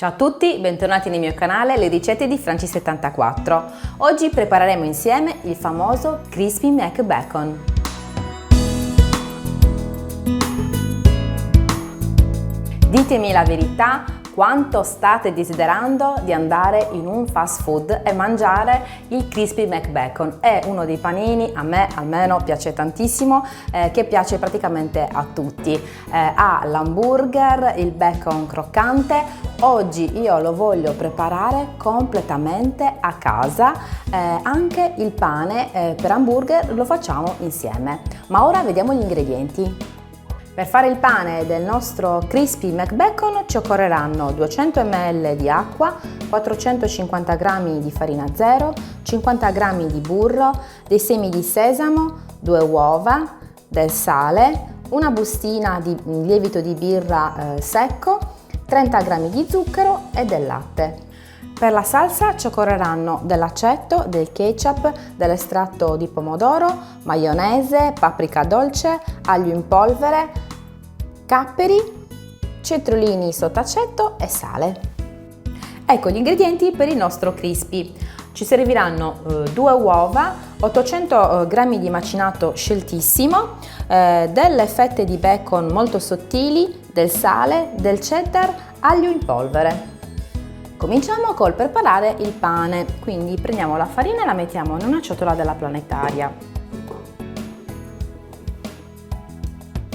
Ciao a tutti, bentornati nel mio canale Le ricette di Franci74. Oggi prepareremo insieme il famoso Crispy McBacon. Ditemi la verità, quanto state desiderando di andare in un fast food e mangiare il Crispy McBacon. È uno dei panini, a me almeno piace tantissimo, che piace praticamente a tutti. Ha l'hamburger, il bacon croccante. Oggi io lo voglio preparare completamente a casa, anche il pane per hamburger lo facciamo insieme. Ma ora vediamo gli ingredienti. Per fare il pane del nostro Crispy McBacon ci occorreranno 200 ml di acqua, 450 g di farina zero, 50 g di burro, dei semi di sesamo, 2 uova, del sale, una bustina di lievito di birra secco, 30 g di zucchero e del latte. Per la salsa ci occorreranno dell'aceto, del ketchup, dell'estratto di pomodoro, maionese, paprika dolce, aglio in polvere, capperi, cetriolini sott'aceto e sale. Ecco gli ingredienti per il nostro crispy. Ci serviranno 2 uova, 800 g di macinato sceltissimo, delle fette di bacon molto sottili, del sale, del cheddar, aglio in polvere. Cominciamo col preparare il pane, quindi prendiamo la farina e la mettiamo in una ciotola della planetaria.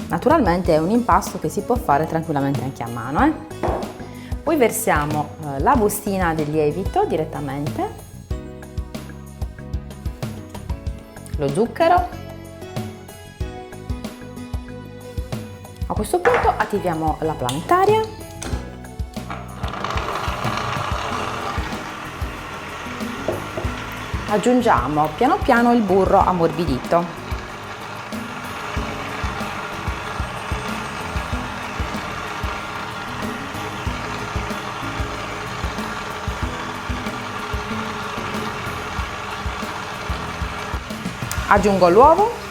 Naturalmente è un impasto che si può fare tranquillamente anche a mano. Poi versiamo la bustina del lievito direttamente, lo zucchero. A questo punto attiviamo la planetaria. Aggiungiamo piano piano il burro ammorbidito. Aggiungo l'uovo.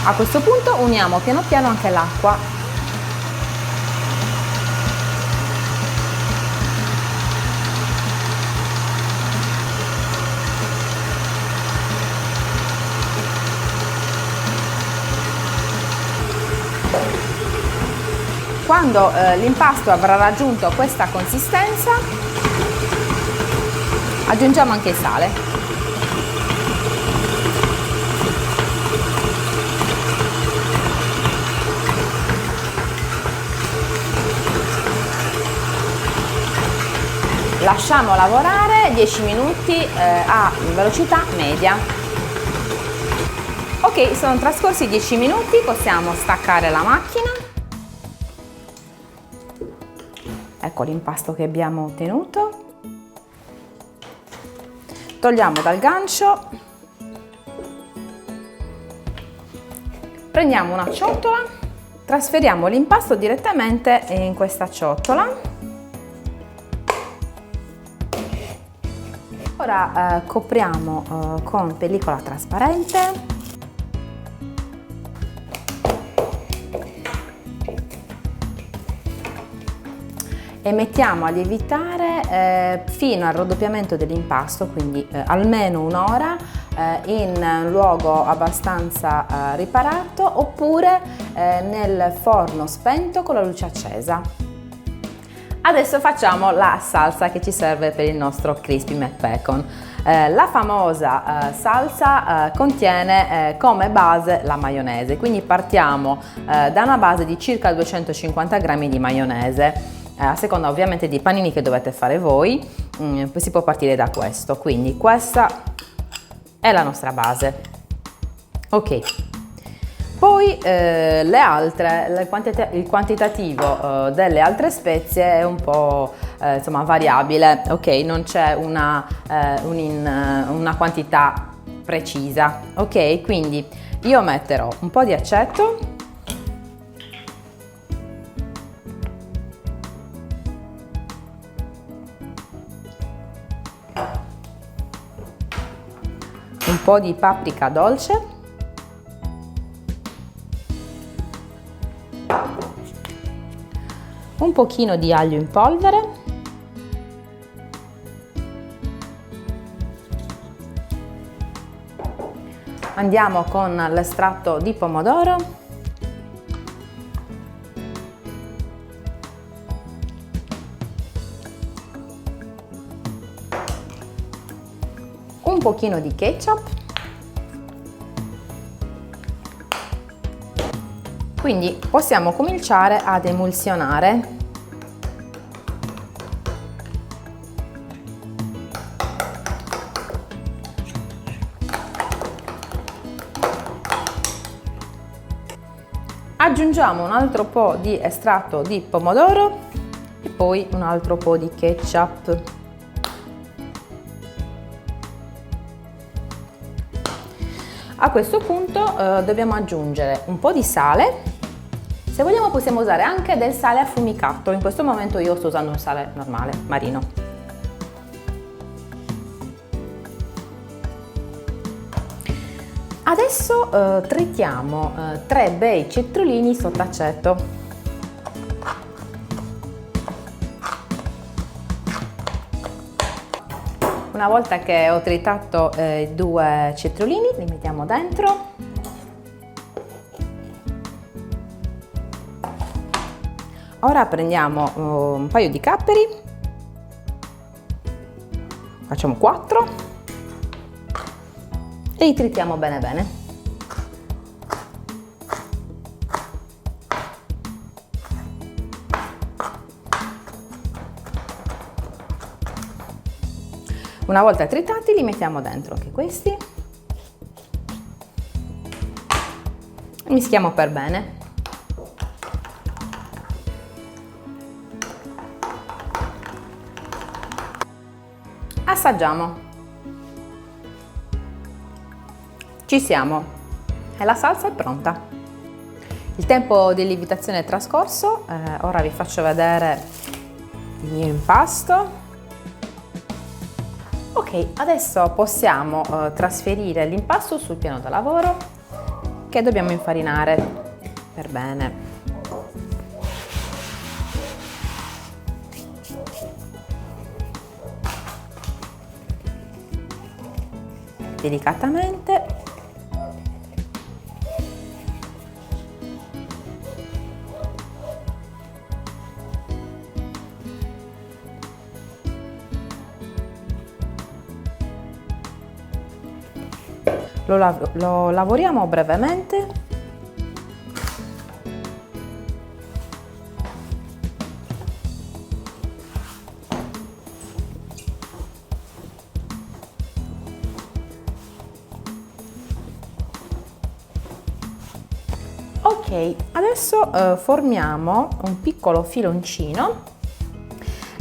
A questo punto uniamo piano piano anche l'acqua. Quando l'impasto avrà raggiunto questa consistenza, aggiungiamo anche il sale. Lasciamo lavorare 10 minuti a velocità media. Ok, sono trascorsi 10 minuti, possiamo staccare la macchina. Ecco l'impasto che abbiamo ottenuto. Togliamo dal gancio. Prendiamo una ciotola, trasferiamo l'impasto direttamente in questa ciotola. Ora copriamo con pellicola trasparente. E mettiamo a lievitare fino al raddoppiamento dell'impasto, quindi almeno un'ora in un luogo abbastanza riparato oppure nel forno spento con la luce accesa. Adesso facciamo la salsa che ci serve per il nostro Crispy McBacon. La famosa salsa contiene come base la maionese, quindi partiamo da una base di circa 250 g di maionese. A seconda ovviamente dei panini che dovete fare voi, si può partire da questo. Quindi questa è la nostra base. Ok, poi il quantitativo delle altre spezie è un po' insomma variabile. Ok, non c'è una quantità precisa. Ok, quindi io metterò un po' di aceto, un po' di paprika dolce, un pochino di aglio in polvere, andiamo con l'estratto di pomodoro, un pochino di ketchup, quindi possiamo cominciare ad emulsionare. Aggiungiamo un altro po' di estratto di pomodoro e poi un altro po' di ketchup. A questo punto dobbiamo aggiungere un po' di sale. Se vogliamo possiamo usare anche del sale affumicato, in questo momento io sto usando un sale normale, marino. Adesso trittiamo 3 bei cetriolini sotto aceto. Una volta che ho tritato i 2 cetriolini, li mettiamo dentro. Ora prendiamo un paio di capperi, facciamo 4 e li tritiamo bene bene. Una volta tritati li mettiamo dentro anche questi e mischiamo per bene. Assaggiamo. Ci siamo e la salsa è pronta. Il tempo di lievitazione è trascorso, ora vi faccio vedere il mio impasto. Ok, adesso possiamo trasferire l'impasto sul piano da lavoro che dobbiamo infarinare per bene. Delicatamente lo lavoriamo brevemente. Ok, adesso formiamo un piccolo filoncino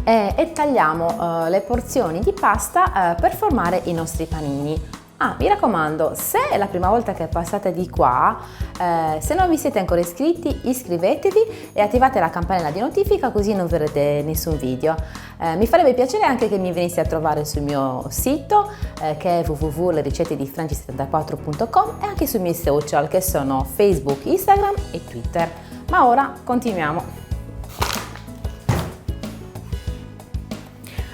e tagliamo le porzioni di pasta per formare i nostri panini. Mi raccomando, se è la prima volta che passate di qua, se non vi siete ancora iscritti, iscrivetevi e attivate la campanella di notifica così non vedrete nessun video. Mi farebbe piacere anche che mi venisse a trovare sul mio sito che è www.lericette74.com e anche sui miei social che sono Facebook, Instagram e Twitter. Ma ora continuiamo.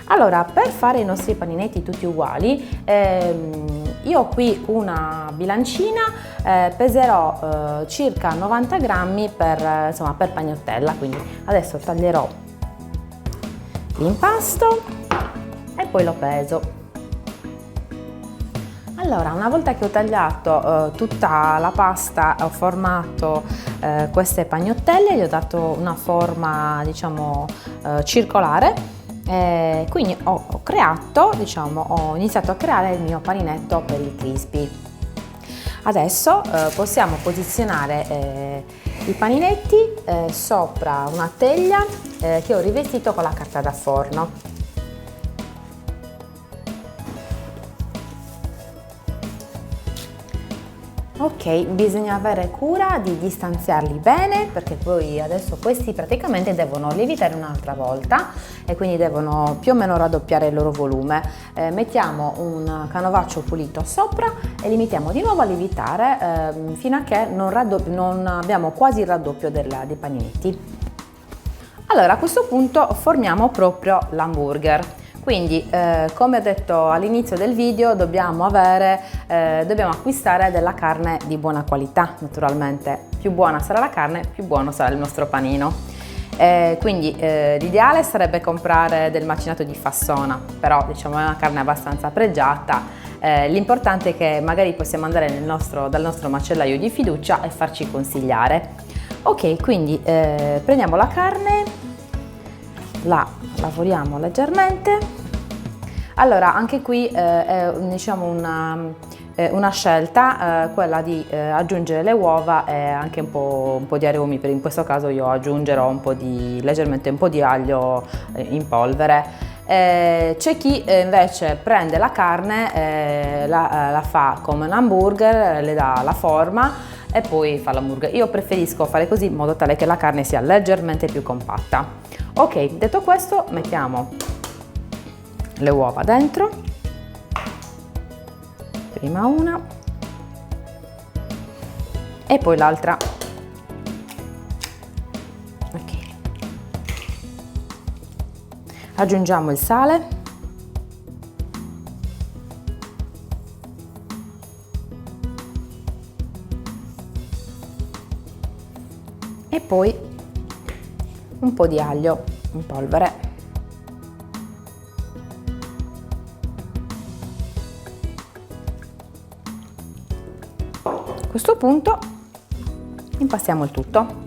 Allora, per fare i nostri paninetti tutti uguali, io ho qui una bilancina, peserò circa 90 grammi per pagnottella, quindi adesso taglierò l'impasto e poi lo peso. Allora, una volta che ho tagliato tutta la pasta, ho formato queste pagnottelle, gli ho dato una forma, diciamo, circolare. Quindi ho iniziato a creare il mio paninetto per il crispy. Adesso possiamo posizionare i paninetti sopra una teglia che ho rivestito con la carta da forno. Ok, bisogna avere cura di distanziarli bene perché poi adesso questi praticamente devono lievitare un'altra volta e quindi devono più o meno raddoppiare il loro volume. Mettiamo un canovaccio pulito sopra e li mettiamo di nuovo a lievitare fino a che non abbiamo quasi il raddoppio dei paninetti. Allora a questo punto formiamo proprio l'hamburger. Quindi come ho detto all'inizio del video dobbiamo acquistare della carne di buona qualità, naturalmente più buona sarà la carne più buono sarà il nostro panino. Quindi l'ideale sarebbe comprare del macinato di Fassona, però diciamo è una carne abbastanza pregiata. L'importante è che magari possiamo andare dal nostro macellaio di fiducia e farci consigliare. Ok, quindi prendiamo la carne, la lavoriamo leggermente. Allora anche qui è diciamo una scelta quella di aggiungere le uova e anche un po' di aromi, in questo caso io aggiungerò leggermente un po' di aglio in polvere. C'è chi invece prende la carne, la fa come un hamburger, le dà la forma e poi fa l'hamburger. Io preferisco fare così in modo tale che la carne sia leggermente più compatta. Ok, detto questo mettiamo le uova dentro, prima una e poi l'altra. Ok, aggiungiamo il sale e poi un po' di aglio in polvere. A questo punto impastiamo il tutto.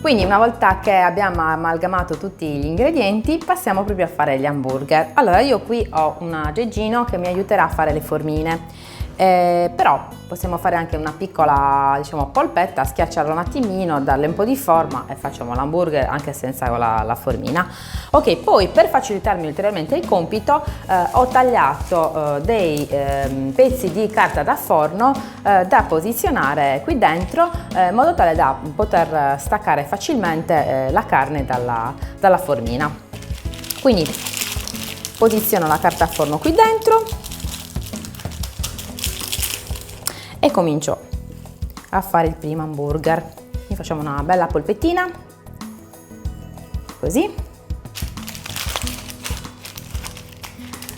Quindi una volta che abbiamo amalgamato tutti gli ingredienti passiamo proprio a fare gli hamburger. Allora io qui ho un aggeggino che mi aiuterà a fare le formine. Però possiamo fare anche una piccola, diciamo, polpetta, schiacciarla un attimino, darle un po' di forma e facciamo l'hamburger anche senza la formina. Ok, poi per facilitarmi ulteriormente il compito ho tagliato dei pezzi di carta da forno da posizionare qui dentro in modo tale da poter staccare facilmente la carne dalla formina. Quindi posiziono la carta a forno qui dentro e comincio a fare il primo hamburger. Quindi facciamo una bella polpettina, così.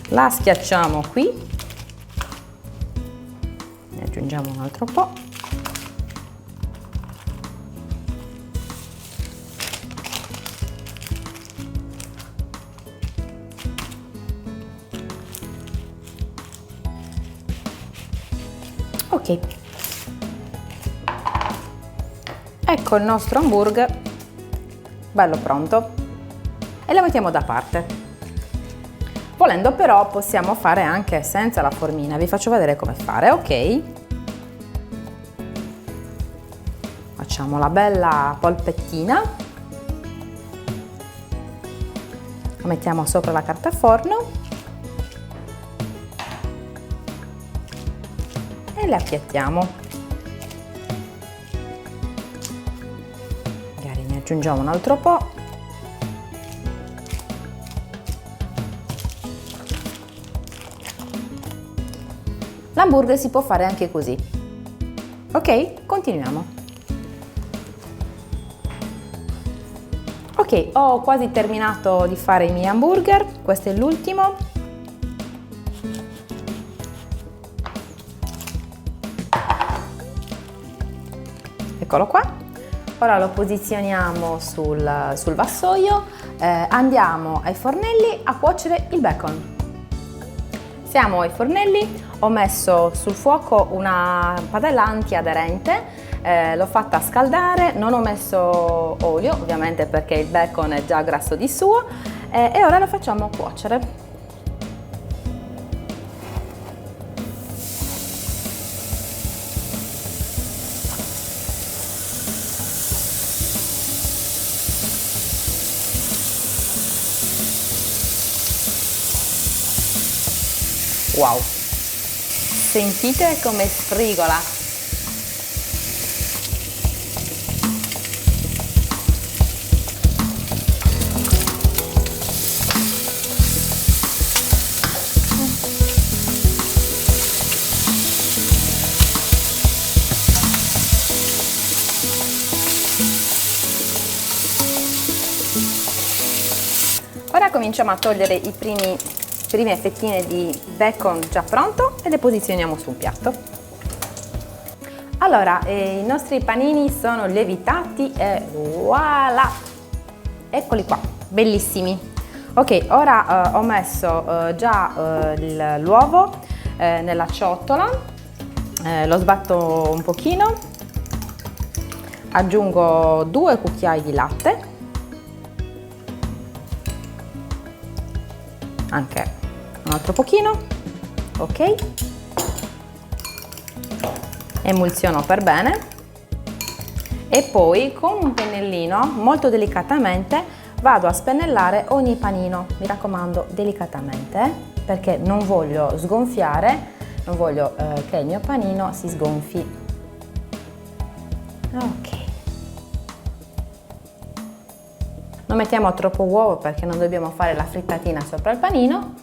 La schiacciamo qui, ne aggiungiamo un altro po'. Ok, ecco il nostro hamburger bello pronto e lo mettiamo da parte. Volendo però possiamo fare anche senza la formina, vi faccio vedere come fare. Ok, facciamo la bella polpettina, la mettiamo sopra la carta forno e le appiattiamo. Magari ne aggiungiamo un altro po'. L'hamburger si può fare anche così. Ok, continuiamo. Ok, ho quasi terminato di fare i miei hamburger, questo è l'ultimo. Eccolo qua, ora lo posizioniamo sul vassoio, andiamo ai fornelli a cuocere il bacon. Siamo ai fornelli, ho messo sul fuoco una padella antiaderente, l'ho fatta scaldare, non ho messo olio ovviamente perché il bacon è già grasso di suo e ora lo facciamo cuocere. Wow, sentite come sfrigola. Ora cominciamo a togliere i prime fettine di bacon già pronto e le posizioniamo sul piatto. Allora, i nostri panini sono lievitati e voilà! Eccoli qua, bellissimi. Ok, ora ho messo già l'uovo nella ciotola, lo sbatto un pochino, aggiungo 2 cucchiai di latte, anche un altro pochino, ok, emulsiono per bene e poi con un pennellino molto delicatamente vado a spennellare ogni panino, mi raccomando delicatamente perché non voglio sgonfiare, non voglio che il mio panino si sgonfi. Ok, non mettiamo troppo uovo perché non dobbiamo fare la frittatina sopra il panino,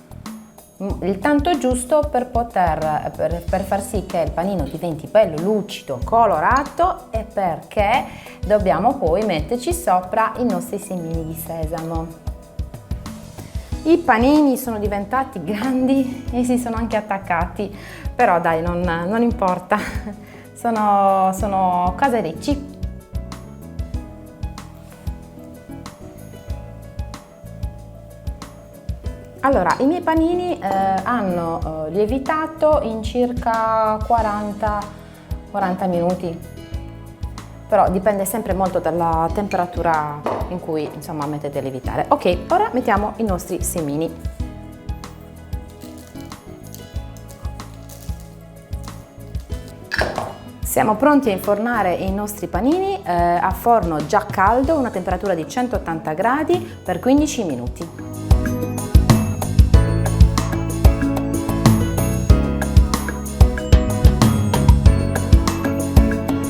il tanto giusto per far sì che il panino diventi bello lucido, colorato e perché dobbiamo poi metterci sopra i nostri semini di sesamo. I panini sono diventati grandi e si sono anche attaccati, però dai, non importa, sono caserecci. Allora, i miei panini hanno lievitato in circa 40 minuti, però dipende sempre molto dalla temperatura in cui insomma mettete a lievitare. Ok, ora mettiamo i nostri semini. Siamo pronti a infornare i nostri panini a forno già caldo, una temperatura di 180 gradi per 15 minuti.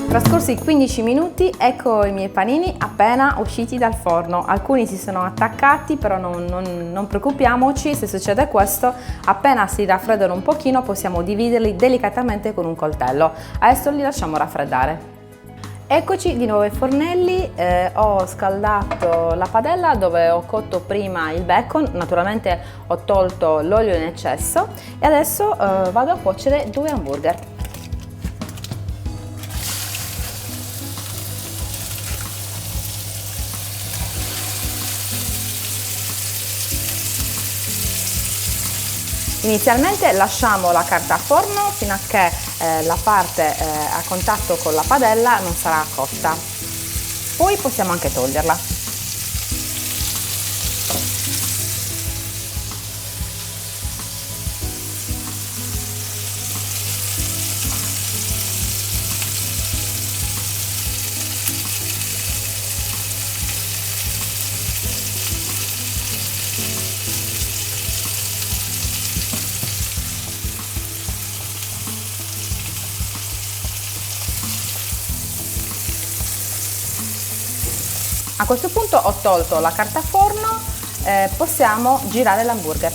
Trascorsi 15 minuti, ecco i miei panini appena usciti dal forno. Alcuni si sono attaccati, però non preoccupiamoci, se succede questo, appena si raffreddano un pochino possiamo dividerli delicatamente con un coltello. Adesso li lasciamo raffreddare. Eccoci di nuovo ai fornelli, ho scaldato la padella dove ho cotto prima il bacon, naturalmente ho tolto l'olio in eccesso e adesso vado a cuocere 2 hamburger. Inizialmente lasciamo la carta a forno fino a che la parte a contatto con la padella non sarà cotta, poi possiamo anche toglierla. A questo punto ho tolto la carta forno, possiamo girare l'hamburger.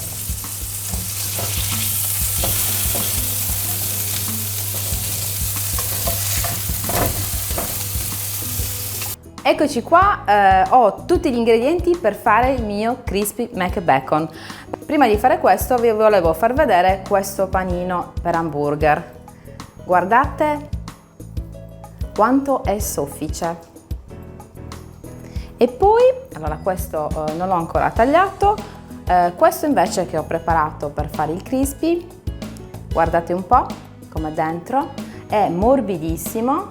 Eccoci qua, ho tutti gli ingredienti per fare il mio Crispy McBacon. Prima di fare questo vi volevo far vedere questo panino per hamburger. Guardate quanto è soffice. E poi, allora questo non l'ho ancora tagliato, questo invece che ho preparato per fare il crispy, guardate un po' come dentro, è morbidissimo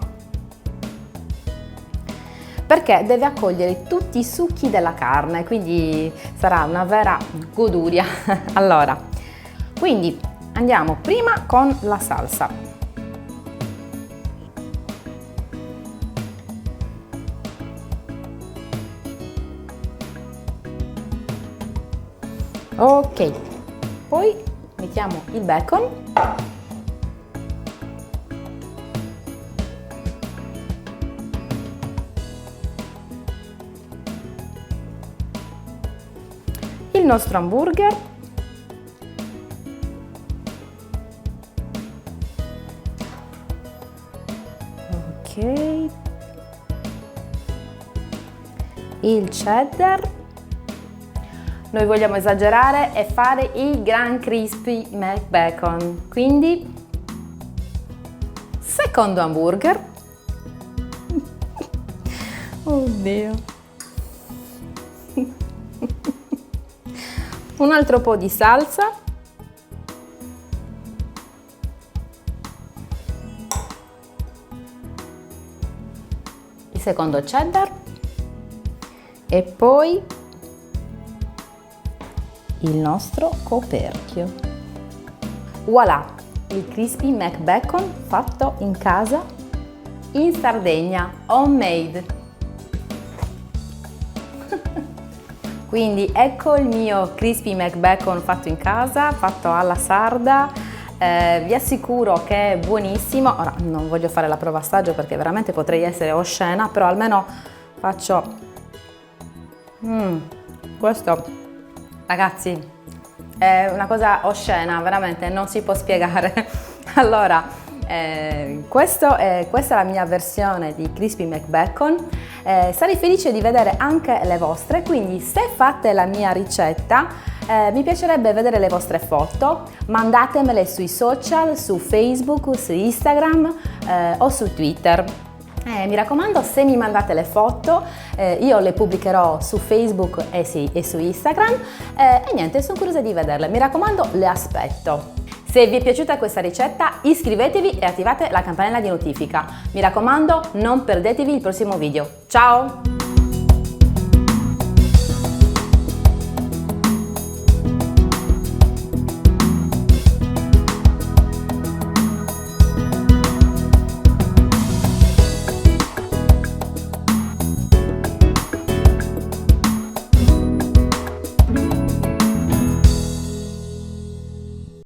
perché deve accogliere tutti i succhi della carne, quindi sarà una vera goduria. Allora, quindi andiamo prima con la salsa. Ok, poi mettiamo il bacon. Il nostro hamburger. Ok. Il cheddar. Noi vogliamo esagerare e fare il Grand Crispy McBacon, quindi secondo hamburger. Oddio. Un altro po' di salsa. Il secondo cheddar. E poi il nostro coperchio. Voilà, il Crispy McBacon fatto in casa in Sardegna, homemade. Quindi ecco il mio Crispy McBacon fatto in casa, fatto alla sarda. Vi assicuro che è buonissimo. Ora non voglio fare la prova assaggio perché veramente potrei essere oscena, però almeno faccio questo, ragazzi, è una cosa oscena, veramente non si può spiegare. Allora, questa è la mia versione di Crispy McBacon. Sarei felice di vedere anche le vostre, quindi se fate la mia ricetta mi piacerebbe vedere le vostre foto, mandatemele sui social, su Facebook, su Instagram o su Twitter. Mi raccomando, se mi mandate le foto io le pubblicherò su Facebook e su Instagram e niente, sono curiosa di vederle, mi raccomando, le aspetto. Se vi è piaciuta questa ricetta iscrivetevi e attivate la campanella di notifica. Mi raccomando, non perdetevi il prossimo video. Ciao!